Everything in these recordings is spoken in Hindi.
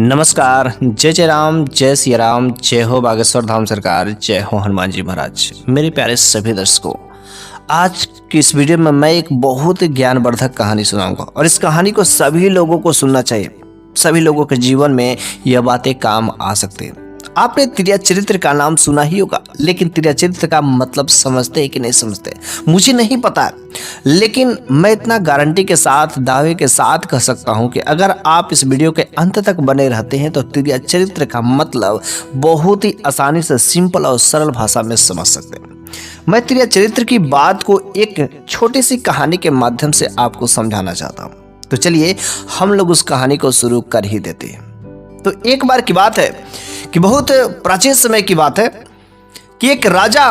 नमस्कार। जय जय राम, जय सिया राम, जय हो बागेश्वर धाम सरकार, जय हो हनुमान जी महाराज। मेरे प्यारे सभी दर्शकों, आज की इस वीडियो में मैं एक बहुत ही ज्ञानवर्धक कहानी सुनाऊंगा और इस कहानी को सभी लोगों को सुनना चाहिए। सभी लोगों के जीवन में यह बातें काम आ सकती हैं। आपने त्रिया चरित्र का नाम सुना ही होगा, लेकिन त्रिया चरित्र का मतलब समझते हैं कि नहीं समझते मुझे नहीं पता, लेकिन मैं इतना गारंटी के साथ, दावे के साथ कह सकता हूं कि अगर आप इस वीडियो के अंत तक बने रहते हैं तो त्रिया चरित्र का मतलब बहुत ही आसानी से सिंपल और सरल भाषा में समझ सकते हैं। मैं त्रिया चरित्र की बात को एक छोटी सी कहानी के माध्यम से आपको समझाना चाहता हूँ। तो चलिए हम लोग उस कहानी को शुरू कर ही देते हैं। तो एक बार की बात है कि बहुत प्राचीन समय की बात है कि एक राजा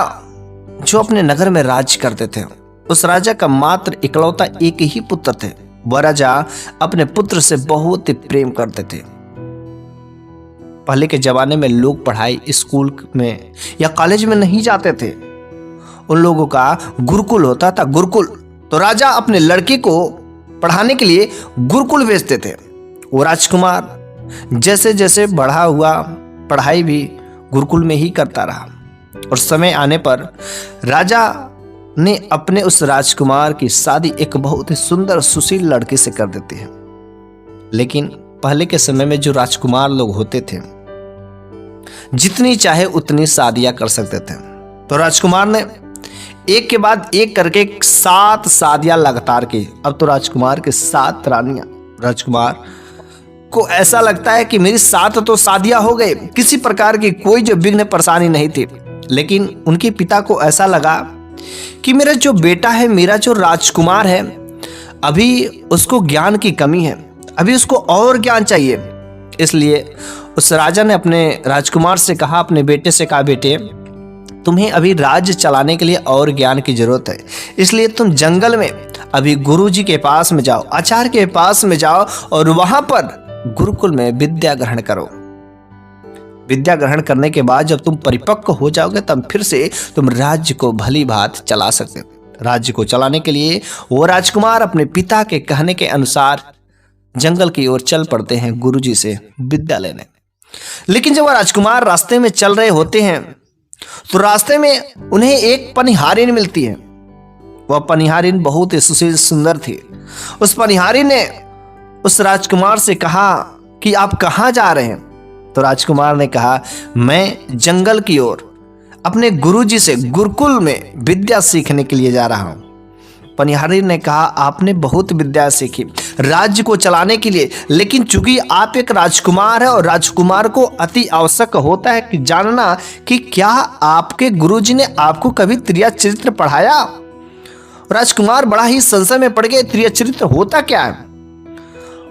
जो अपने नगर में राज करते थे, उस राजा का मात्र इकलौता एक ही पुत्र थे। वह राजा अपने पुत्र से बहुत ही प्रेम करते थे। पहले के जमाने में लोग पढ़ाई स्कूल में या कॉलेज में नहीं जाते थे, उन लोगों का गुरुकुल होता था, गुरुकुल। तो राजा अपने लड़के को पढ़ाने के लिए गुरुकुल भेजते थे। वो राजकुमार जैसे जैसे बढ़ा हुआ, पढ़ाई भी गुरुकुल में ही करता रहा और समय आने पर राजा ने अपने उस राजकुमार की शादी एक बहुत ही सुंदर सुशील लड़की से कर देती है। लेकिन पहले के समय में जो राजकुमार लोग होते थे, जितनी चाहे उतनी शादियां कर सकते थे। तो राजकुमार ने एक के बाद एक करके 7 शादियां लगातार की। अब तो राजकुमार के 7 रानियां। राजकुमार को ऐसा लगता है कि मेरी 7 तो शादियां हो गई, किसी प्रकार की कोई जो विघ्न परेशानी नहीं थी। लेकिन उनके पिता को ऐसा लगा कि मेरा जो बेटा है, मेरा जो राजकुमार है, अभी उसको ज्ञान की कमी है, अभी उसको और ज्ञान चाहिए। इसलिए उस राजा ने अपने राजकुमार से कहा, अपने बेटे से कहा, बेटे तुम्हें अभी राज्य चलाने के लिए और ज्ञान की जरूरत है, इसलिए तुम जंगल में अभी गुरुजी के पास में जाओ, आचार्य के पास में जाओ और वहां पर गुरुकुल में विद्या ग्रहण करो। विद्या ग्रहण करने के बाद जब तुम परिपक्व हो जाओगे तब फिर से तुम राज्य को भली भांति चला सकते हो। राज्य को चलाने के लिए वो राजकुमार अपने पिता के कहने के अनुसार जंगल की ओर चल पड़ते हैं गुरुजी से विद्या लेने। लेकिन जब वह राजकुमार रास्ते में चल रहे होते हैं तो रास्ते में उन्हें एक पनिहारिन मिलती है। वह पनिहारिन बहुत ही सुशील सुंदर थी। उस पनिहारिन ने उस राजकुमार से कहा कि आप कहाँ जा रहे हैं? तो राजकुमार ने कहा, मैं जंगल की ओर अपने गुरुजी से गुरुकुल में विद्या सीखने के लिए जा रहा हूं। पनिहारी ने कहा, आपने बहुत विद्या सीखी राज्य को चलाने के लिए, लेकिन चूंकि आप एक राजकुमार है और राजकुमार को अति आवश्यक होता है कि जानना कि क्या आपके गुरुजी ने आपको कभी त्रिया चरित्र पढ़ाया? राजकुमार बड़ा ही संशय में पड़ गए, त्रिया चरित्र होता क्या है?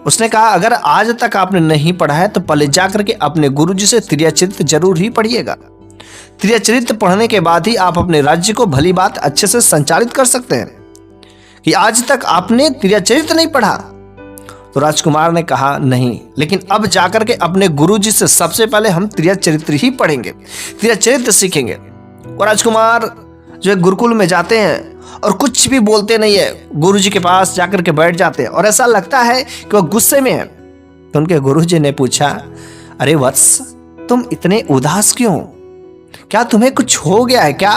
उसने कहा, अगर आज तक आपने नहीं पढ़ा है तो पहले जाकर के अपने गुरुजी से त्रिया चरित्र जरूर ही पढ़िएगा। त्रिया चरित्र पढ़ने के बाद ही आप अपने राज्य को भली बात अच्छे से संचालित कर सकते हैं। कि आज तक आपने त्रिया चरित्र नहीं पढ़ा? तो राजकुमार ने कहा, नहीं, लेकिन अब जाकर के अपने गुरुजी से सबसे पहले हम त्रिया चरित्र ही पढ़ेंगे, त्रिया चरित्र सीखेंगे। और राजकुमार जो है गुरुकुल में जाते हैं और कुछ भी बोलते नहीं है, गुरुजी के पास जाकर के बैठ जाते हैं और ऐसा लगता है कि वह गुस्से में है। तो उनके गुरुजी ने पूछा, अरे वत्स, तुम इतने उदास क्यों हो? क्या तुम्हें कुछ हो गया है क्या?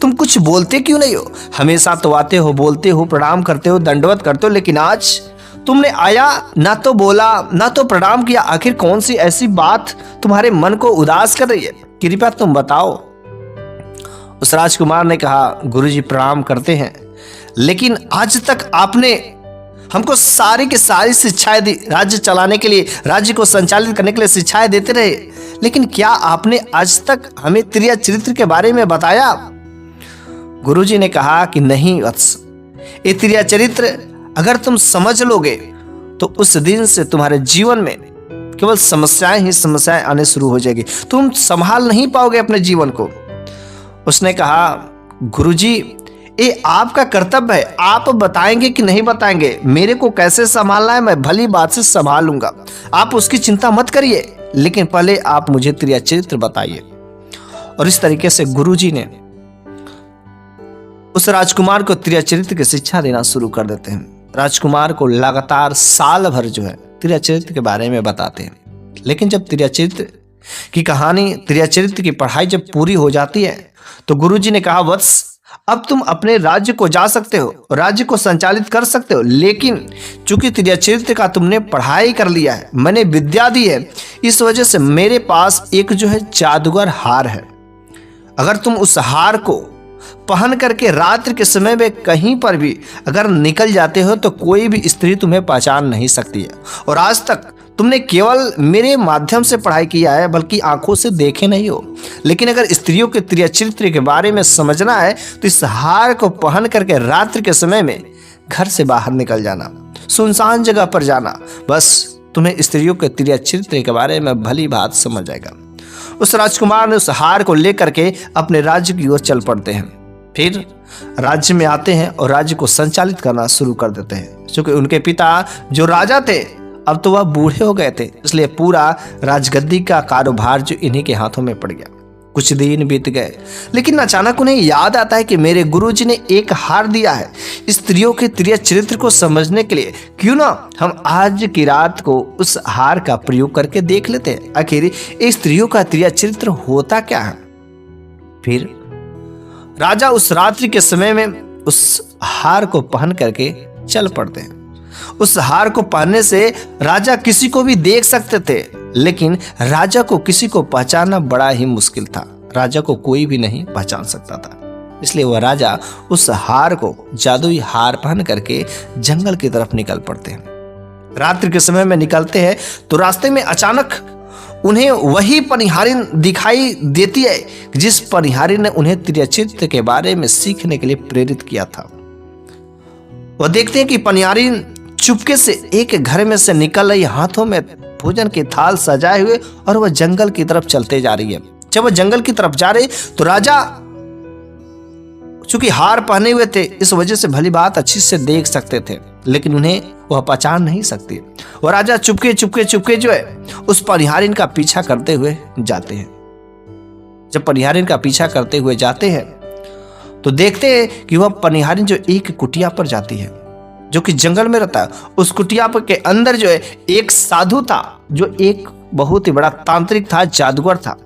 तुम कुछ बोलते क्यों नहीं हो? हमेशा तो आते हो, बोलते हो, प्रणाम करते हो, दंडवत करते हो, लेकिन आज तुमने आया, ना तो बोला ना तो प्रणाम किया। आखिर कौन सी ऐसी बात तुम्हारे मन को उदास कर रही है? कृपया तुम बताओ। उस राजकुमार ने कहा, गुरुजी प्रणाम करते हैं, लेकिन आज तक आपने हमको सारी की सारी शिक्षाएं दी, राज्य चलाने के लिए, राज्य को संचालित करने के लिए शिक्षाएं देते रहे, लेकिन क्या आपने आज तक हमें त्रिया चरित्र के बारे में बताया? गुरुजी ने कहा कि नहीं वत्स, ये त्रिया चरित्र अगर तुम समझ लोगे तो उस दिन से तुम्हारे जीवन में केवल समस्याएं ही समस्याएं आने शुरू हो जाएगी, तुम संभाल नहीं पाओगे अपने जीवन को। उसने कहा, गुरुजी ये आपका कर्तव्य है, आप बताएंगे कि नहीं बताएंगे, मेरे को कैसे संभालना है मैं भली बात से संभालूंगा, आप उसकी चिंता मत करिए, लेकिन पहले आप मुझे त्रिया चरित्र बताइए। और इस तरीके से गुरुजी ने उस राजकुमार को त्रिया चरित्र की शिक्षा देना शुरू कर देते हैं। राजकुमार को लगातार साल भर जो है त्रिया चरित्र के बारे में बताते हैं। लेकिन जब त्रियाचरित्र की कहानी, त्रियाचरित्र की पढ़ाई जब पूरी हो जाती है तो गुरुजी ने कहा, वत्स अब तुम अपने राज्य को जा सकते हो, राज्य को संचालित कर सकते हो, लेकिन चूंकि त्रियाचरित्र का तुमने पढ़ाई कर लिया है, मैंने विद्या दी है, इस वजह से मेरे पास एक जो है जादूगर हार है। अगर तुम उस हार को पहन करके रात्रि के समय में कहीं पर भी अगर निकल जाते हो तो कोई भी स्त्री तुम्हें पहचान नहीं सकती है। और आज तक तुमने केवल मेरे माध्यम से पढ़ाई किया है, बल्कि आंखों से देखे नहीं हो। लेकिन अगर स्त्रियों के त्रियाचरित्र के बारे में समझना है तो इस हार को पहन करके रात्रि के समय में घर से बाहर निकल जाना, सुनसान जगह पर जाना, बस तुम्हें स्त्रियों के त्रियाचरित्र के बारे में भली बात समझ जाएगा। उस राजकुमार ने उस हार को लेकर के अपने राज्य की ओर चल पड़ते हैं। फिर राज्य में आते हैं और राज्य को संचालित करना शुरू कर देते हैं। क्योंकि उनके पिता जो राजा थे अब तो वह बूढ़े हो गए थे, इसलिए पूरा राजगद्दी का कारोबार जो इन्हीं के हाथों में पड़ गया। कुछ दिन बीत गए, लेकिन अचानक उन्हें याद आता है कि मेरे गुरुजी ने एक हार दिया है स्त्रियों के त्रियाचरित्र को समझने के लिए। क्यों ना हम आज की रात को उस हार का प्रयोग करके देख लेते हैं, आखिर स्त्रियों का त्रियाचरित्र होता क्या है। फिर राजा उस रात्रि के समय में उस हार को पहन करके चल पड़ते हैं। उस हार को पहनने से राजा किसी को भी देख सकते थे, लेकिन राजा को किसी को पहचानना बड़ा ही मुश्किल था। राजा को कोई भी नहीं पहचान सकता था, इसलिए वह राजा उस हार को, जादुई हार पहन करके जंगल की तरफ निकल पड़ते हैं। रात्रि के समय में निकलते हैं तो रास्ते में अचानक उन्हें वही पनिहारिन दिखाई देती है जिस पनिहारिन ने उन्हें त्रियाचरित्र के बारे में सीखने के लिए प्रेरित किया था। वह देखते हैं कि पनिहारिन चुपके से एक घर में से निकल रही, हाथों में भोजन के थाल सजाए हुए, और वह जंगल की तरफ चलते जा रही है। जब वह जंगल की तरफ जा रही तो राजा चूंकि हार पहने हुए थे, इस वजह से भली बात अच्छी से देख सकते थे, लेकिन उन्हें वह पहचान नहीं सकती। और राजा चुपके चुपके चुपके जो है उस पनिहारिन का पीछा करते हुए जाते हैं। जब पनिहारिन का पीछा करते हुए जाते हैं तो देखते हैं कि वह पनिहारिन जो एक कुटिया पर जाती है, जो कि जंगल में रहता है। उस कुटिया के अंदर जो है एक साधु था, जो एक बहुत ही बड़ा तांत्रिक था, जादूगर था।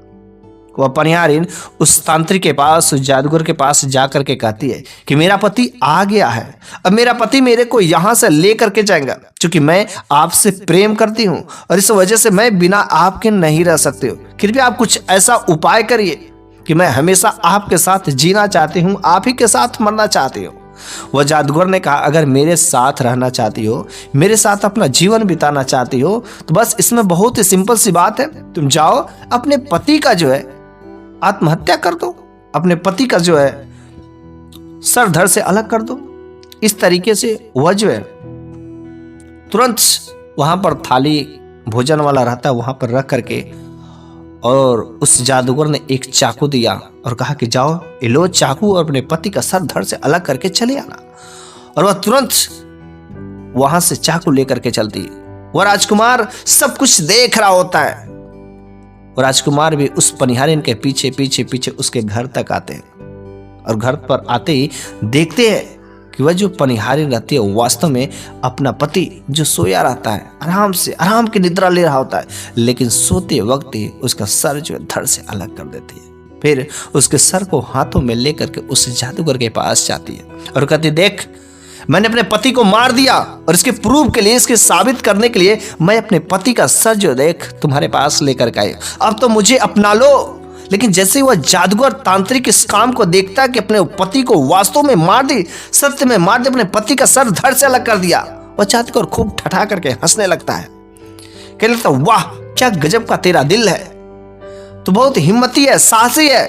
वह पनिहारिन उस तांत्रिक के पास, उस जादूगर के पास जाकर के कहती है कि मेरा पति आ गया है, अब मेरा पति मेरे को यहाँ से ले करके जाएगा, क्योंकि मैं आपसे प्रेम करती हूँ और इस वजह से मैं बिना आपके नहीं रह सकती हूँ। कृपया आप कुछ ऐसा उपाय करिए कि मैं हमेशा आपके साथ जीना चाहती हूँ, आप ही के साथ मरना चाहती हूँ। वह जादूगर ने कहा, अगर मेरे साथ रहना चाहती हो, मेरे साथ अपना जीवन बिताना चाहती हो, तो बस इसमें बहुत ही सिंपल सी बात है, तुम जाओ अपने पति का जो है आत्महत्या कर दो, अपने पति का जो है सर धड़ से अलग कर दो। इस तरीके से वह जो है तुरंत वहां पर थाली भोजन वाला रहता है, वहां पर रख करके, और उस जादूगर ने एक चाकू दिया और कहा कि जाओ ये लो चाकू और अपने पति का सर धड़ से अलग करके चले आना। और वह तुरंत वहां से चाकू लेकर के चलती। वह राजकुमार सब कुछ देख रहा होता है, और राजकुमार भी उस पनिहारिन के पीछे पीछे पीछे उसके घर तक आते हैं। और घर पर आते ही देखते हैं कि वह जो पनिहारिन रहती है वास्तव में अपना पति जो सोया रहता है, आराम से आराम की निद्रा ले रहा होता है, लेकिन सोते वक्त ही उसका सर जो है धड़ से अलग कर देती है। फिर उसके सर को हाथों में लेकर के उस जादूगर के पास जाती है और कहती, देख मैंने अपने पति को मार दिया, और इसके प्रूफ के लिए, इसके साबित करने के लिए मैं अपने पति का सर जो देख तुम्हारे पास लेकर के आई, अब तो मुझे अपना लो। लेकिन जैसे ही वह जादूगर तांत्रिक इस काम को देखता कि अपने पति को वास्तव में मार दी, सत्य में मार दी, अपने पति का सर धड़ से अलग कर दिया, वह जादूगर खूब ठठा करके हंसने लगता है। कहने लगता, वाह क्या गजब का तेरा दिल है, तू बहुत हिम्मती है, साहसी है,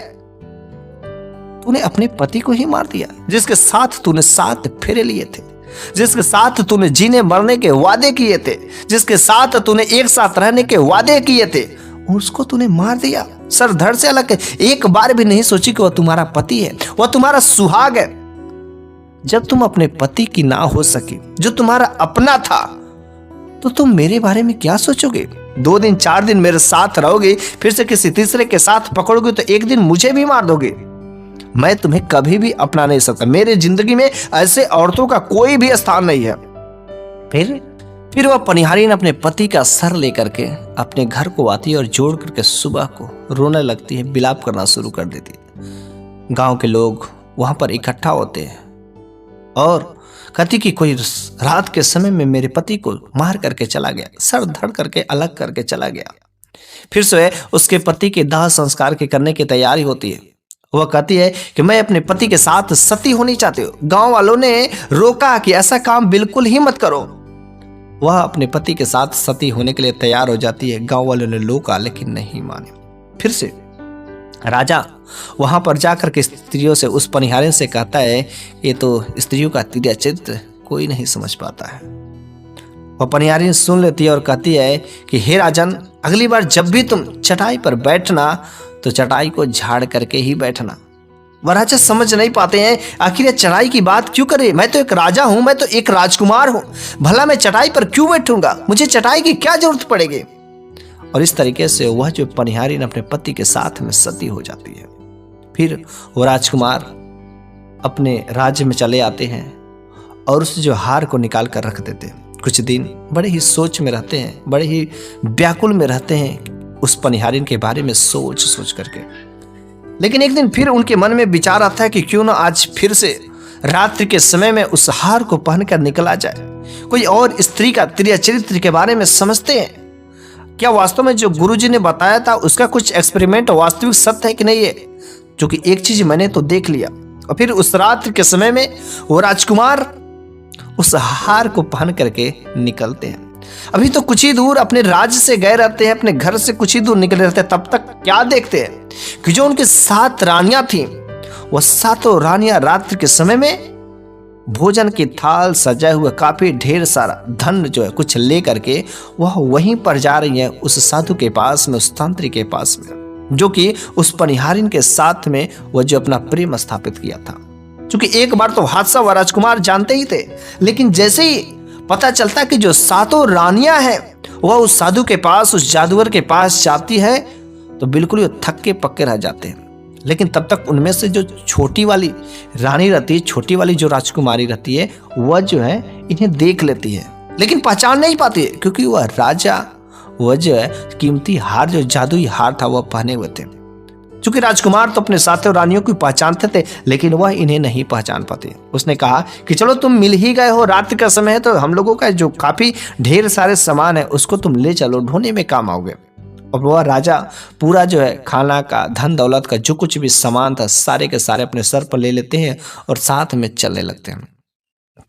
तूने अपने पति को ही मार दिया जिसके साथ तूने 7 फेरे लिए थे, जिसके साथ तूने जीने मरने के वादे किए थे, जिसके साथ तूने एक साथ रहने के वादे किए थे, उसको तूने मार दिया, सर धड़ से अलग। एक बार भी नहीं सोची कि वह तुम्हारा पति है, वह तुम्हारा सुहाग है। जब तुम अपने पति की ना हो सकी, जो तुम्हारा अपना था, तो तुम मेरे बारे में क्या सोचोगे? 2 दिन 4 दिन मेरे साथ रहोगे, फिर से किसी तीसरे के साथ पकड़ोगे तो एक दिन मुझे भी मार दोगे। मैं तुम्हें कभी भी अपना नहीं सकता, मेरे जिंदगी में ऐसे औरतों का कोई भी स्थान नहीं है। फिर फिर वह पनिहारिन अपने पति का सर लेकर के अपने घर को आती है और जोड़ करके सुबह को रोने लगती है, विलाप करना शुरू कर देती है। गांव के लोग वहां पर इकट्ठा होते हैं और कहती कि कोई रात के समय में मेरे पति को मार करके चला गया, सर धड़ करके अलग करके चला गया। फिर से उसके पति के दाह संस्कार के करने की तैयारी होती है। वह कहती है कि मैं अपने पति के साथ सती होनी चाहती हूँ। गांव वालों ने रोका कि ऐसा काम बिल्कुल ही मत करो। वह अपने पति के साथ सती होने के लिए तैयार हो जाती है। गांव वालों ने रोका लेकिन नहीं माने। फिर से राजा वहां पर जाकर के स्त्रियों से, उस पनिहारिन से कहता है ये तो स्त्रियों का तिर्या चित्र कोई नहीं समझ पाता है। वह पनिहारिन सुन लेती है और कहती है कि हे राजन, अगली बार जब भी तुम चटाई पर बैठना तो चटाई को झाड़ करके ही बैठना। वह राजा समझ नहीं पाते हैं आखिर ये चटाई की बात क्यों करे, मैं तो एक राजा हूं, मैं तो एक राजकुमार हूं, भला मैं चटाई पर क्यों बैठूंगा, मुझे चटाई की क्या जरूरत पड़ेगी। और इस तरीके से वह जो पनिहारिन अपने पति के साथ में सती हो जाती है। फिर वो राजकुमार अपने राज्य में चले आते हैं और उस जो हार को निकाल कर रख देते हैं। कुछ दिन बड़े ही सोच में रहते हैं, बड़े ही व्याकुल में रहते हैं उस पनिहारिन के बारे में सोच सोच करके। लेकिन एक दिन फिर उनके मन में विचार आता है कि क्यों ना आज फिर से रात्रि के समय में उस हार को पहनकर निकला जाए, कोई और स्त्री का तिर्या चरित्र के बारे में समझते हैं। क्या वास्तव में जो गुरुजी ने बताया था उसका कुछ एक्सपेरिमेंट वास्तविक सत्य है कि नहीं है, क्योंकि एक चीज मैंने तो देख लिया। और फिर उस रात्रि के समय में वो राजकुमार उस हार को पहन करके निकलते हैं। अभी तो कुछ ही दूर अपने राज्य से गए रहते हैं, अपने घर से कुछ ही दूर निकले रहते हैं। तब तक क्या देखते हैं कि जो उनकी 7 रानियां थी, वह 7 रानियां रात्रि के समय में भोजन की थाल सजाए हुए काफी ढेर सारा धन जो है कुछ ले करके वह वहीं पर जा रही है, उस साधु के पास में, उस तांत्रिक के पास में, जो कि उस पनिहारिन के साथ में वह जो अपना प्रेम स्थापित किया था। क्योंकि एक बार तो हादसा वह राजकुमार जानते ही थे, लेकिन जैसे ही पता चलता कि जो 7 रानियां हैं वह उस साधु के पास, उस जादूगर के पास जाती है, तो बिल्कुल ही थक्के पक्के रह जाते हैं। लेकिन तब तक उनमें से जो छोटी वाली रानी रहती है, छोटी वाली जो राजकुमारी रहती है, वह जो है इन्हें देख लेती है, लेकिन पहचान नहीं पाती है, क्योंकि वह राजा वह जो है कीमती हार, जो जादुई हार था, वह पहने हुए थे। क्योंकि राजकुमार तो अपने 7 रानियों को पहचानते थे, लेकिन वह इन्हें नहीं पहचान पाते। उसने कहा कि चलो तुम मिल ही गए हो, रात का समय है, तो हम लोगों का जो काफी ढेर सारे सामान है उसको तुम ले चलो, ढोने में काम आओगे। और वह राजा पूरा जो है खाना का, धन दौलत का जो कुछ भी सामान था, सारे के सारे अपने सर पर ले लेते हैं और साथ में चलने लगते हैं।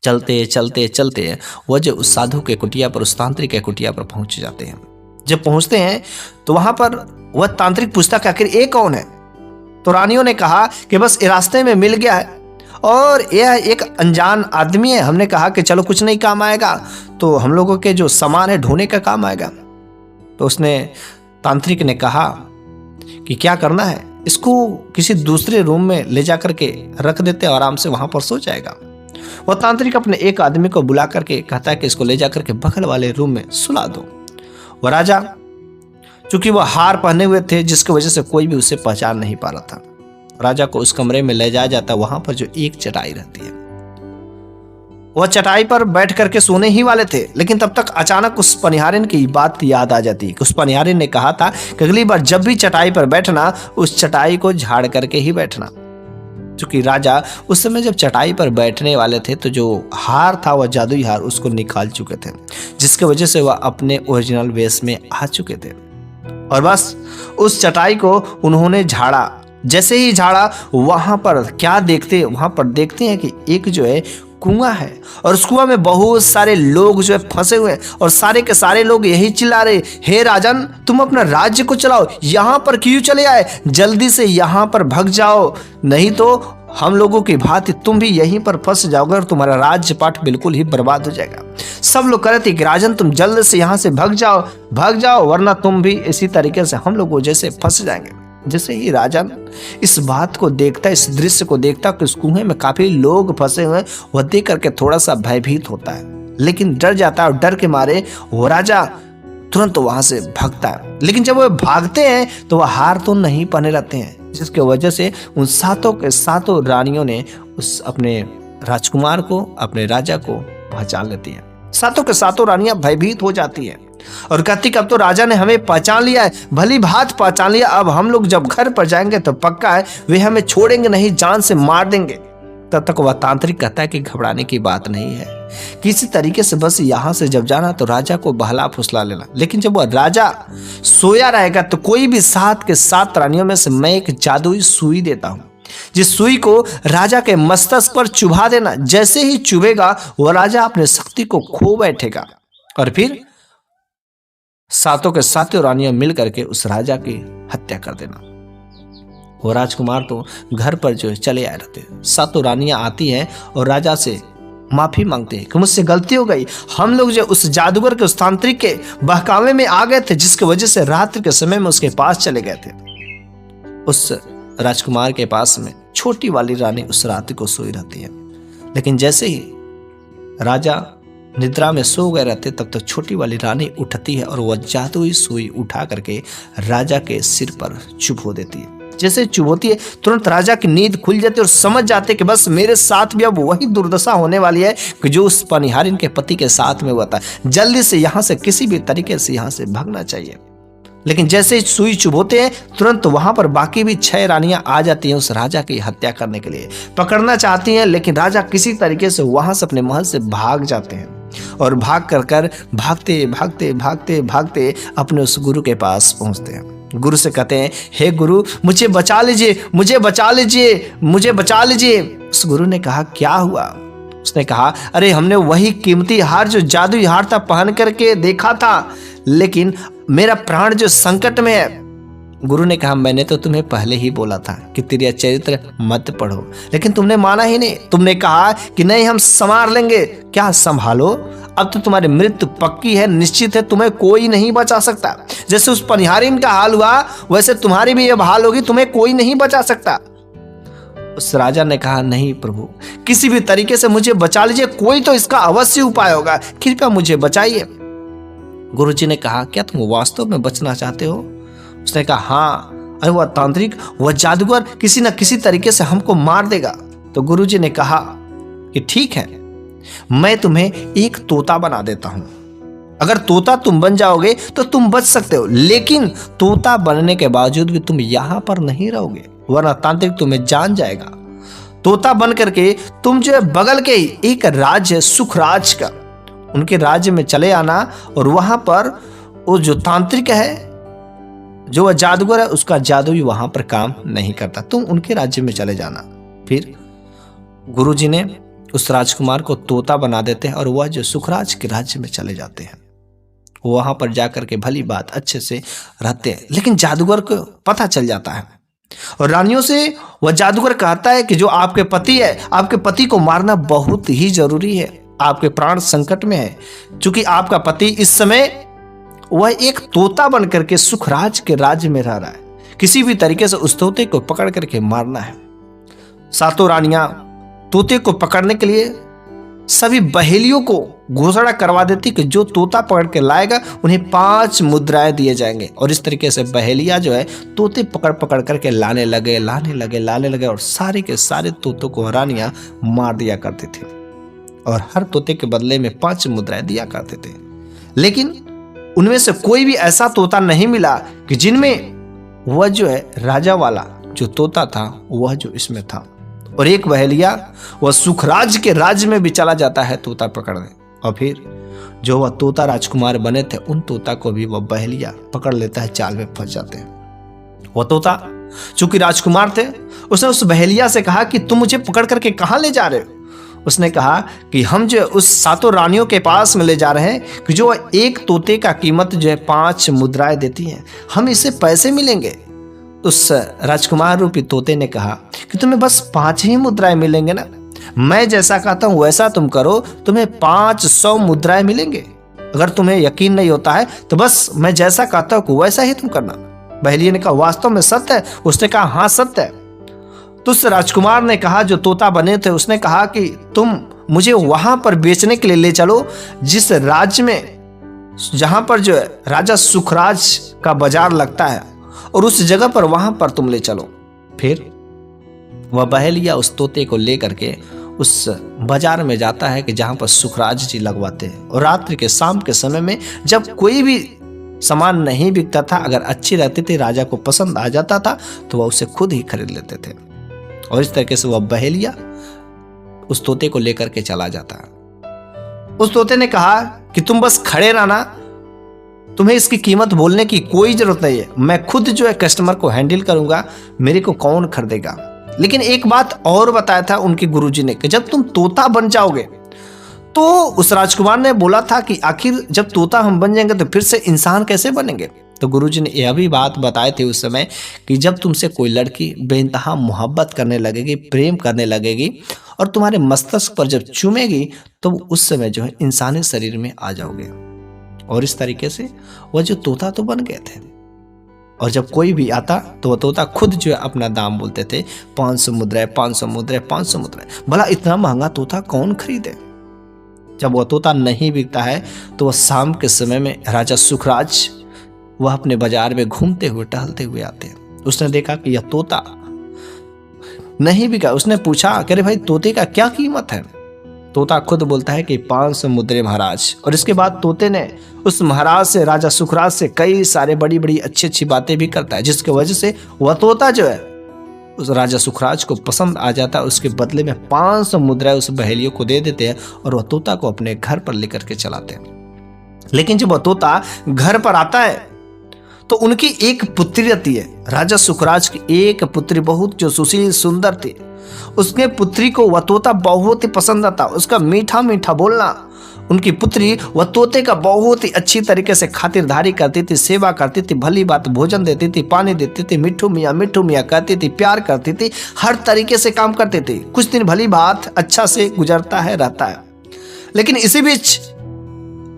चलते चलते चलते वह जो उस साधु के कुटिया पर, उस तांत्रिक के कुटिया पर पहुंच जाते हैं। जब पहुंचते हैं तो वहां पर वह तांत्रिक पूछता कि आखिर ये कौन है। तो रानियों ने कहा कि बस रास्ते में मिल गया है और यह एक अनजान आदमी है। हमने कहा कि चलो कुछ नहीं काम आएगा, तो हम लोगों के जो सामान है ढोने का काम आएगा। तो उसने, तांत्रिक ने कहा कि क्या करना है, इसको किसी दूसरे रूम में ले जाकर के रख देते, आराम से वहां पर सो जाएगा। वह तांत्रिक अपने एक आदमी को बुला करके कहता है कि इसको ले जाकर के बगल वाले रूम में सुला दो। वह राजा, चूंकि वह हार पहने हुए थे जिसकी वजह से कोई भी उसे पहचान नहीं पा रहा था, राजा को उस कमरे में ले जाया जाता। वहां पर जो एक चटाई रहती है, वह चटाई पर बैठ करके सोने ही वाले थे, लेकिन तब तक अचानक उस पनिहारिन की बात याद आ जाती कि उस पनिहारिन ने कहा था कि अगली बार जब भी चटाई पर बैठना, उस चटाई को झाड़ करके ही बैठना। क्योंकि राजा उस समय जब चटाई पर बैठने वाले थे तो जो हार था, वह जादुई हार, उसको निकाल चुके थे, जिसकी वजह से वह अपने ओरिजिनल वेश में आ चुके थे। और बस उस चटाई को उन्होंने झाड़ा। जैसे ही झाड़ा, वहां पर क्या देखते, वहां पर देखते हैं कि एक जो है कुआं है और उस कुआं में बहुत सारे लोग जो है फंसे हुए हैं और सारे के सारे लोग यही चिल्ला रहे, हे राजन, तुम अपना राज्य को चलाओ, यहाँ पर क्यों चले आए, जल्दी से यहाँ पर भाग जाओ, नहीं तो हम लोगों की भांति तुम भी यहीं पर फंस जाओगे और तुम्हारा राज्य पाठ बिल्कुल ही बर्बाद हो जाएगा। सब लोग कह रहे थे कि राजन तुम जल्द से यहाँ से भाग जाओ, वरना तुम भी इसी तरीके से हम लोगों जैसे फंस जाएंगे। जैसे ही राजन इस बात को देखता, इस दृश्य को देखता कि उस कुएं में काफी लोग फंसे हुए, वह देख करके थोड़ा सा भयभीत होता है, लेकिन डर जाता है और डर के मारे वो राजा तुरंत वहां से भागता है। लेकिन जब वह भागते हैं तो वह हार तो नहीं पहने रहते हैं, जिसकी वजह से उन 7 के 7 रानियों ने उस अपने राजकुमार को, अपने राजा को पहचान लेती है। सातों के सातों रानियां भयभीत हो जाती हैं और कहती कि अब तो राजा ने हमें पहचान लिया है, भली भांति पहचान लिया। अब हम लोग जब घर पर जाएंगे तो पक्का है वे हमें छोड़ेंगे नहीं, जान से मार देंगे। तब तक वह तांत्रिक कहता है कि घबराने की बात नहीं है, किसी तरीके से बस यहां से जब जाना तो राजा को बहला फुसला लेना। लेकिन जब वह राजा सोया रहेगा तो कोई भी 7 के 7 रानियों में से मैं एक जादुई सुई देता हूं, जिस सुई को राजा के मस्तक पर चुभा देना। जैसे ही चुभेगा वह राजा अपने शक्ति को खो बैठेगा और फिर सातों के सातों रानियां मिल करके उस राजा की हत्या कर देना। वो राजकुमार तो घर पर जो चले आए रहते। सातों रानियां आती हैं और राजा से माफी मांगते हैं कि मुझसे गलती हो गई, हम लोग जो उस जादूगर के, उस तांत्रिक के बहकावे में आ गए थे, जिसकी वजह से रात्रि के समय में उसके पास चले गए थे। उस राजकुमार के पास में छोटी वाली रानी उस रात्रि को सोई रहती है। लेकिन जैसे ही राजा निद्रा में सो गए रहते तब तक छोटी वाली रानी उठती है और वह जादुई सुई उठा करके राजा के सिर पर चुभो देती है। जैसे चुभोती है तुरंत राजा की नींद खुल जाती है और समझ जाते कि बस मेरे साथ भी अब वही दुर्दशा होने वाली है कि जो उस पनिहारिन के पति के साथ में हुआ था। जल्दी से यहाँ से किसी भी तरीके से यहाँ से भागना चाहिए। लेकिन जैसे सुई चुभोते हैं तुरंत वहां पर बाकी भी 6 रानियां आ जाती हैं उस राजा की हत्या करने के लिए, पकड़ना चाहती हैं। लेकिन राजा किसी तरीके से वहां से अपने महल से भाग जाते हैं और भागते भागते अपने उस गुरु के पास पहुंचते हैं। गुरु से कहते हैं, हे गुरु मुझे बचा लीजिए, मुझे बचा लीजिए, मुझे बचा लीजिए। उस गुरु ने कहा, क्या हुआ? उसने कहा, अरे हमने वही कीमती हार जो जादुई हार था पहन करके देखा था, लेकिन मेरा प्राण जो संकट में है। गुरु ने कहा, मैंने तो तुम्हें पहले ही बोला था कि तेरा चरित्र मत पढ़ो, लेकिन तुमने माना ही नहीं। तुमने कहा कि नहीं हम संभाल लेंगे। क्या संभालो? अब तो तुम्हारी मृत्यु पक्की है, निश्चित है, तुम्हें कोई नहीं बचा सकता। जैसे उस पनिहारिन का हाल हुआ वैसे तुम्हारी भी ये हाल होगी, तुम्हें कोई नहीं बचा सकता। उस राजा ने कहा, नहीं प्रभु, किसी भी तरीके से मुझे बचा लीजिए, कोई तो इसका अवश्य उपाय होगा, कृपया मुझे बचाइए। गुरुजी ने कहा, क्या तुम वास्तव में बचना चाहते हो? उसने कहा, हाँ, अरे वह तांत्रिक, वह जादूगर किसी न किसी तरीके से हमको मार देगा। तो गुरुजी ने कहा कि ठीक है, मैं तुम्हें एक तोता बना देता हूं। अगर तोता तुम बन जाओगे तो तुम बच सकते हो, लेकिन तोता बनने के बावजूद भी तुम यहां पर नहीं रहोगे, वरना तांत्रिक तुम्हें जान जाएगा। तोता बन करके तुम जो है बगल के ही एक राज्य सुखराज का, उनके राज्य में चले आना और वहां पर वो जो तांत्रिक है, जो वह जादूगर है, उसका जादू भी वहां पर काम नहीं करता, तुम उनके राज्य में चले जाना। फिर गुरुजी ने उस राजकुमार को तोता बना देते हैं और वह जो सुखराज के राज्य में चले जाते हैं। वहां पर जाकर के भली बात अच्छे से रहते हैं। लेकिन जादूगर को पता चल जाता है और रानियों से वह जादूगर कहता है कि जो आपके पति है, आपके पति को मारना बहुत ही जरूरी है, आपके प्राण संकट में है। क्योंकि आपका पति इस समय वह एक तोता बन करके सुखराज के राज्य में रह रहा है, किसी भी तरीके से उस तोते को पकड़ करके मारना है। सातों रानियां तोते को पकड़ने के लिए सभी बहेलियों को घोषणा करवा देती कि जो तोता पकड़ के लाएगा उन्हें 5 मुद्राएं दिए जाएंगे। और इस तरीके से बहेलिया जो है तोते पकड़ करके लाने लगे और सारे के सारे तोतों को रानियां मार दिया करते थे और हर तोते के बदले में 5 मुद्राएं दिया करते थे। लेकिन उनमें से कोई भी ऐसा तोता नहीं मिला कि जिनमें वह जो है राजा वाला जो तोता था वह जो इसमें था। और एक बहेलिया वह सुखराज के राज्य में भी चला जाता है तोता पकड़ने, और फिर जो वह तोता राजकुमार बने थे उन तोता को भी वह बहेलिया पकड़ लेता है, जाल में फंस जाते हैं। वह तोता चूंकि राजकुमार थे, उसने उस बहेलिया से कहा कि तुम मुझे पकड़ करके कहाँ ले जा रहे हो? उसने कहा कि हम जो उस सातों रानियों के पास में ले जा रहे हैं कि जो एक तोते का कीमत जो है 5 मुद्राएं देती हैं, हम इससे पैसे मिलेंगे। उस राजकुमार रूपी तोते ने कहा कि तुम्हें बस 5 ही मुद्राएं मिलेंगे ना, मैं जैसा कहता हूं वैसा तुम करो, तुम्हें 500 मुद्राएं मिलेंगे। अगर तुम्हें यकीन नहीं होता है तो बस मैं जैसा कहता हूं वैसा ही तुम करना। बहेलिया ने कहा, वास्तव में सत्य है? उसने कहा, हाँ सत्य है। तो उस राजकुमार ने कहा, जो तोता बने थे, उसने कहा कि तुम मुझे वहां पर बेचने के लिए ले चलो जिस राज्य में, जहां पर जो है राजा सुखराज का बाजार लगता है, और उस जगह पर वहां पर तुम ले चलो। फिर वह बहेलिया उस तोते को ले करके उस बाजार में जाता है कि जहाँ पर सुखराज जी लगवाते हैं। और रात्रि के शाम के समय में जब कोई भी सामान नहीं बिकता था, अगर अच्छी रहती थी, राजा को पसंद आ जाता था, तो वह उसे खुद ही खरीद लेते थे। और इस तरीके से वह बहेलिया उस तोते को लेकर के चला जाता है। उस तोते ने कहा कि तुम बस खड़े रहना, तुम्हें इसकी कीमत बोलने की कोई जरूरत नहीं है, मैं खुद जो है कस्टमर को हैंडल करूंगा, मेरे को कौन खरीदेगा। लेकिन एक बात और बताया था उनके गुरुजी ने कि जब तुम तोता बन जाओगे, तो उस राजकुमार ने बोला था कि आखिर जब तोता हम बन जाएंगे तो फिर से इंसान कैसे बनेंगे। तो गुरुजी ने यह भी बात बताए थे उस समय कि जब तुमसे कोई लड़की बेइंतहा मोहब्बत करने लगेगी, प्रेम करने लगेगी और तुम्हारे मस्तिष्क पर जब चूमेगी, तो उस समय जो है इंसानी शरीर में आ जाओगे। और इस तरीके से वह जो तोता तो बन गए थे। और जब कोई भी आता तो वह तोता खुद जो है अपना दाम बोलते थे, 500 मुद्राएं, 500 मुद्राएं, 500 मुद्राएं। भला इतना महंगा तोता कौन खरीदे। जब वह तोता नहीं बिकता है तो वह शाम के समय में राजा सुखराज वह अपने बाजार में घूमते हुए टहलते हुए आते हैं। उसने देखा कि यह तोता नहीं बिका। उसने पूछा कि अरे भाई तोते का क्या कीमत है। तोता खुद बोलता है कि 500 मुद्रे महाराज। और इसके बाद तोते ने उस महाराज से, राजा सुखराज से कई सारे बड़ी बड़ी अच्छी अच्छी बातें भी करता है, जिसकी वजह से वह तोता जो है उस राजा सुखराज को पसंद आ जाता है। उसके बदले में 500 मुद्राएं उस बहेलियों को दे देते हैं और वह तोता को अपने घर पर लेकर के चलाते हैं। लेकिन जब वह तोता घर पर आता है तो उनकी एक पुत्री रहती है। राजा सुखराज की एक पुत्री बहुत जो सुशील सुंदर थी। उसके पुत्री को वह तोता बहुत ही पसंद आता। उसका मीठा मीठा बोलना, उनकी पुत्री वह तोते का बहुत ही अच्छी तरीके से खातिरदारी करती थी, सेवा करती थी, भली बात भोजन देती थी, पानी देती थी, मिठू मियाँ कहती थी, प्यार करती थी, हर तरीके से काम करती थी। कुछ दिन भली बात अच्छा से गुजरता है, रहता है। लेकिन इसी बीच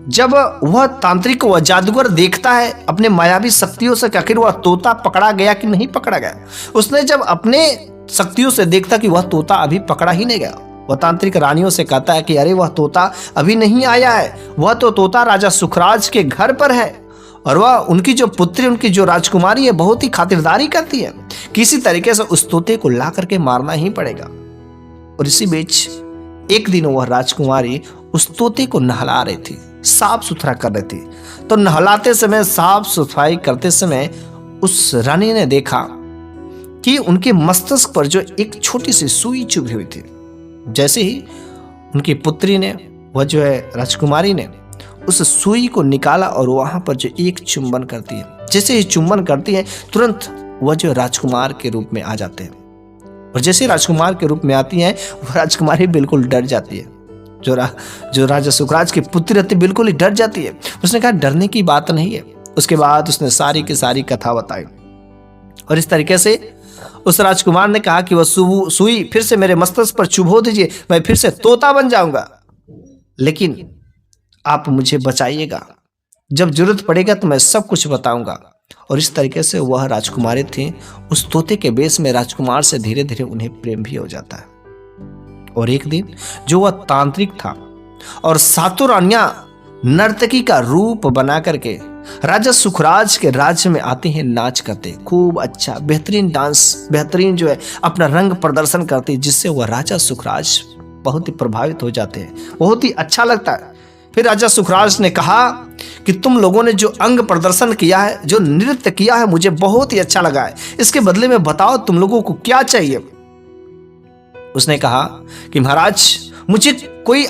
जब वह तांत्रिक, वह जादूगर देखता है अपने मायावी शक्तियों से कि आखिर वह तोता पकड़ा गया कि नहीं पकड़ा गया। उसने जब अपने शक्तियों से देखता कि वह तोता अभी पकड़ा ही नहीं गया, वह तांत्रिक रानियों से कहता है कि अरे वह तोता अभी नहीं आया है, वह तो तोता राजा सुखराज के घर पर है और वह उनकी जो पुत्री, उनकी जो राजकुमारी है, बहुत ही खातिरदारी करती है। किसी तरीके से उस तोते को ला करके मारना ही पड़ेगा। और इसी बीच एक दिन वह राजकुमारी उस तोते को नहला रही थी, साफ सुथरा कर रही थी। तो नहलाते समय, साफ सफाई करते समय उस रानी ने देखा कि उनके मस्तिष्क पर जो एक छोटी सी सुई चुभी हुई थी। जैसे ही उनकी पुत्री ने, वह जो है राजकुमारी ने, उस सुई को निकाला और वहां पर जो एक चुंबन करती है। जैसे ही चुंबन करती है, तुरंत वह जो राजकुमार के रूप में आ जाते हैं। और जैसे राजकुमार के रूप में आती हैं, वह राजकुमारी बिल्कुल डर जाती है। जो राजा सुखराज की पुत्री रहती बिल्कुल ही डर जाती है। उसने कहा डरने की बात नहीं है। उसके बाद उसने सारी की सारी कथा बताई और इस तरीके से उस राजकुमार ने कहा कि वह सुई फिर से मेरे मस्तिष्क पर चुभो दीजिए, मैं फिर से तोता बन जाऊंगा, लेकिन आप मुझे बचाइएगा, जब जरूरत पड़ेगा तो मैं सब कुछ बताऊंगा। और इस तरीके से वह राजकुमारी थी, उस तोते के बेस में राजकुमार से धीरे धीरे उन्हें प्रेम भी हो जाता है। और एक दिन जो वह तांत्रिक था और सातों रानियां नर्तकी का रूप बना करके राजा सुखराज के राज्य में आते हैं, नाच करते, खूब अच्छा बेहतरीन डांस, बेहतरीन जो है अपना रंग प्रदर्शन करते, जिससे वह राजा सुखराज बहुत ही प्रभावित हो जाते हैं, बहुत ही अच्छा लगता है। फिर राजा सुखराज ने कहा कि तुम लोगों ने जो अंग प्रदर्शन किया है, जो नृत्य किया है, मुझे बहुत ही अच्छा लगा है। इसके बदले में बताओ तुम लोगों को क्या चाहिए। उसने कहा कि महाराज मुझे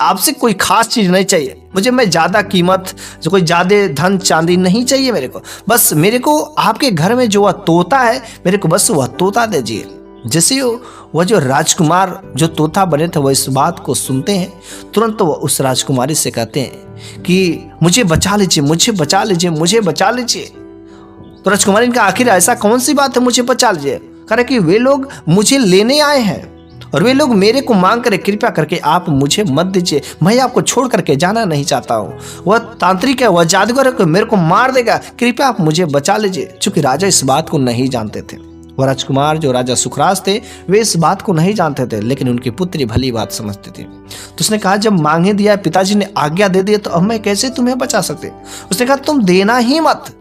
आपसे कोई खास चीज नहीं चाहिए, मैं ज्यादा कीमत, जो कोई ज्यादा धन चांदी नहीं चाहिए मेरे को। बस मेरे को आपके घर में जो वह तोता है, मेरे को बस वह तोता दीजिए। जैसे वह जो राजकुमार जो तोता बने थे, वह इस बात को सुनते हैं, तुरंत वह उस राजकुमारी से कहते हैं कि मुझे बचा लीजिए, मुझे बचा लीजिए, मुझे बचा लीजिए। तो राजकुमारी का आखिर ऐसा कौन सी बात है मुझे बचा लीजिए। कह रहे कि वे लोग मुझे लेने आए हैं और वे लोग मेरे को मांग करे, कृपया करके आप मुझे मत दीजिए, मैं आपको छोड़ करके जाना नहीं चाहता हूँ। वह तांत्रिक है, वह जादूगर है, मेरे को मार देगा, कृपया आप मुझे बचा लीजिए। चूंकि राजा इस बात को नहीं जानते थे, वह राजकुमार जो राजा सुखराज थे वे इस बात को नहीं जानते थे, लेकिन उनकी पुत्री भली बात समझती थी। तो उसने कहा जब मांगे दिया, पिताजी ने आज्ञा दे दी, तो अब मैं कैसे तुम्हें बचा सकते। उसने कहा तुम देना ही मत।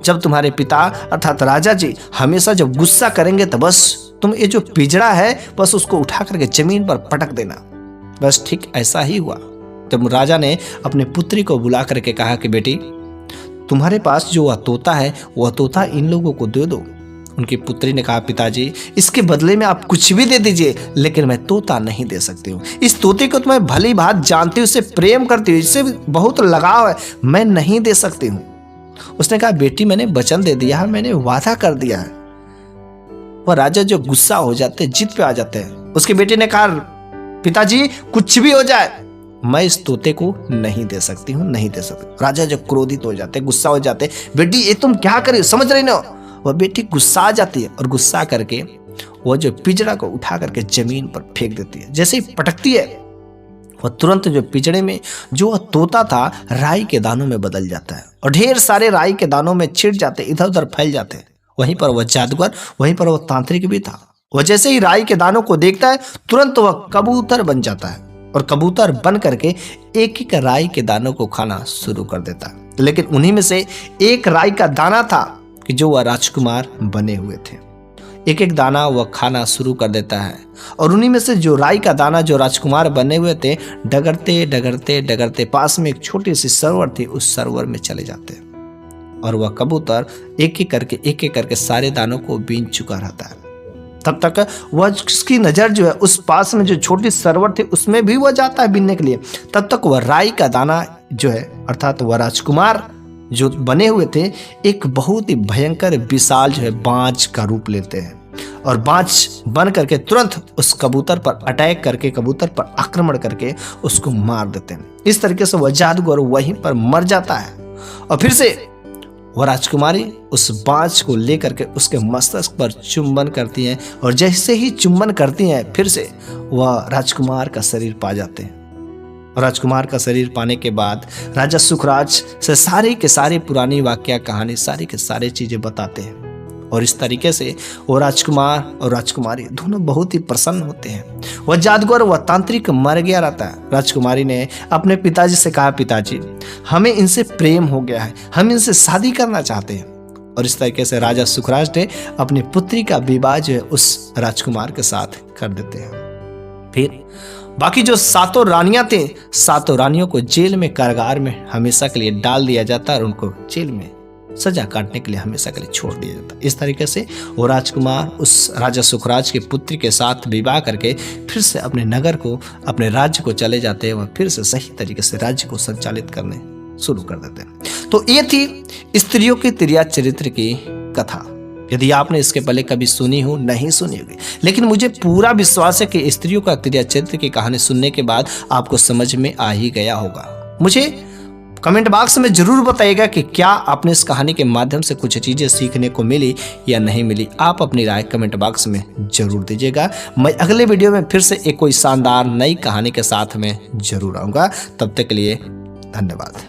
जब तुम्हारे पिता अर्थात राजा जी हमेशा जब गुस्सा करेंगे तो बस तुम ये जो पिंजड़ा है बस उसको उठा करके जमीन पर पटक देना। बस ठीक ऐसा ही हुआ। तब राजा ने अपने पुत्री को बुला करके कहा कि बेटी, तुम्हारे पास जो वह तोता है वह तोता इन लोगों को दे दो। उनकी पुत्री ने कहा, पिताजी इसके बदले में आप कुछ भी दे दीजिए, लेकिन मैं तोता नहीं दे सकती हूँ। इस तोते को तो मैं भली भांति जानती हूँ, इससे प्रेम करती हूँ, इससे बहुत लगाव है, मैं नहीं दे सकती हूँ। उसने कहा, बेटी मैंने वचन दे दिया है, मैंने वादा कर दिया है। वह राजा जो गुस्सा हो जाते, जिद पे आ जाते हैं। उसके बेटे ने कहा, पिताजी कुछ भी हो जाए मैं इस तोते को नहीं दे सकती हूँ, नहीं दे सकती। राजा जो क्रोधित हो जाते, गुस्सा हो जाते, बेटी ये तुम क्या करे, समझ रही ना। वह बेटी गुस्सा आ जाती है और गुस्सा करके वह जो पिंजरा को उठा करके जमीन पर फेंक देती है। जैसे ही पटकती है वह तुरंत जो पिंजरे में जो वह तोता था राई के दानों में बदल जाता है और ढेर सारे राई के दानों में छिड़ जाते, इधर उधर फैल जाते। वहीं पर वह जादूगर, वहीं पर वह तांत्रिक भी था। वह जैसे ही राई के दानों को देखता है तुरंत वह कबूतर बन जाता है और कबूतर बन करके एक एक राई के दानों को खाना शुरू कर देता है। लेकिन उन्हीं में से एक राई का दाना था कि जो वह राजकुमार बने हुए थे। एक एक दाना वह खाना शुरू कर देता है और उन्हीं में से जो राई का दाना जो राजकुमार बने हुए थे डगरते डगरते डगरते पास में एक छोटी सी सरोवर थी, उस सरोवर में चले जाते और वह कबूतर एक एक करके सारे दानों को बीन चुका रहता है। तब तक वह उसकी नजर जो है उस पास में जो छोटी सरोवर थी उसमें भी वह जाता है बीनने के लिए। तब तक वह राई का दाना जो है अर्थात वह राजकुमार जो बने हुए थे एक बहुत ही भयंकर विशाल जो है बाज का रूप लेते हैं और बाज बन करके तुरंत उस कबूतर पर अटैक करके, कबूतर पर आक्रमण करके उसको मार देते हैं। इस तरीके से वह जादूगर वहीं पर मर जाता है और फिर से वह राजकुमारी उस बाज को लेकर के उसके मस्तक पर चुंबन करती हैं और जैसे ही चुंबन करती हैं फिर से वह राजकुमार का शरीर पा जाते हैं। राजकुमार का शरीर पाने के बाद राजा सुखराज से सारी के सारी पुरानी वाकया कहानी सारी के सारी चीजें बताते हैं और इस तरीके से वो राजकुमार और राजकुमारी दोनों बहुत ही प्रसन्न होते हैं। वह जादूगर वह तांत्रिक मर गया रहता है। राजकुमारी ने अपने पिताजी से कहा, पिताजी हमें इनसे प्रेम हो गया है, हम इनसे शादी करना चाहते हैं। और इस तरीके से राजा सुखराज ने अपनी पुत्री का विवाह जो है उस राजकुमार के साथ कर देते हैं। फिर बाकी जो सातों रानियां थे, सातों रानियों को जेल में कारागार में हमेशा के लिए डाल दिया जाता और उनको जेल में सजा काटने के लिए हमेशा के लिए छोड़ दिया जाता। इस तरीके से वो राजकुमार उस राजा सुखराज की पुत्री के साथ विवाह करके फिर से अपने नगर को, अपने राज्य को चले जाते हैं और फिर से सही तरीके से राज्य को संचालित करने शुरू कर देते हैं। तो ये थी स्त्रियों की तिरिया चरित्र की कथा। यदि आपने इसके पहले कभी सुनी हो, नहीं सुनी होगी, लेकिन मुझे पूरा विश्वास है कि स्त्रियों का तिरिया चरित्र की कहानी सुनने के बाद आपको समझ में आ ही गया होगा। मुझे कमेंट बॉक्स में जरूर बताइएगा कि क्या आपने इस कहानी के माध्यम से कुछ चीजें सीखने को मिली या नहीं मिली। आप अपनी राय कमेंट बॉक्स में जरूर दीजिएगा। मैं अगले वीडियो में फिर से एक कोई शानदार नई कहानी के साथ में जरूर आऊंगा। तब तक के लिए धन्यवाद।